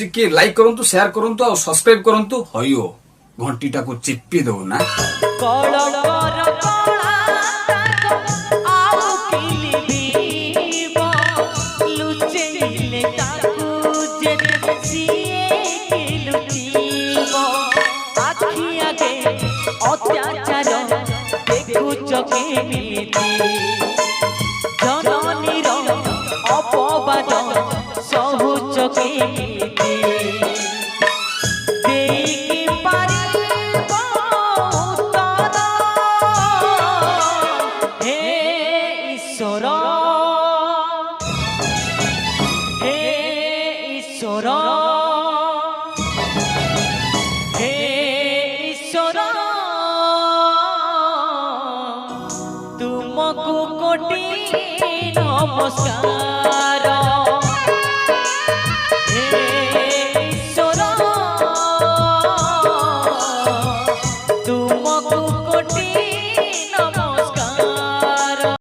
के लाइक करंतु शेयर करंतु और सब्सक्राइब करंतु हयो घंटीटा को चिप्पी दो ना। अत्याचार देखुच जननीर अपवाद सहुच हे ईश्वर हे ईश्वर हे ईश्वर तुमको कोटि नमस्कार।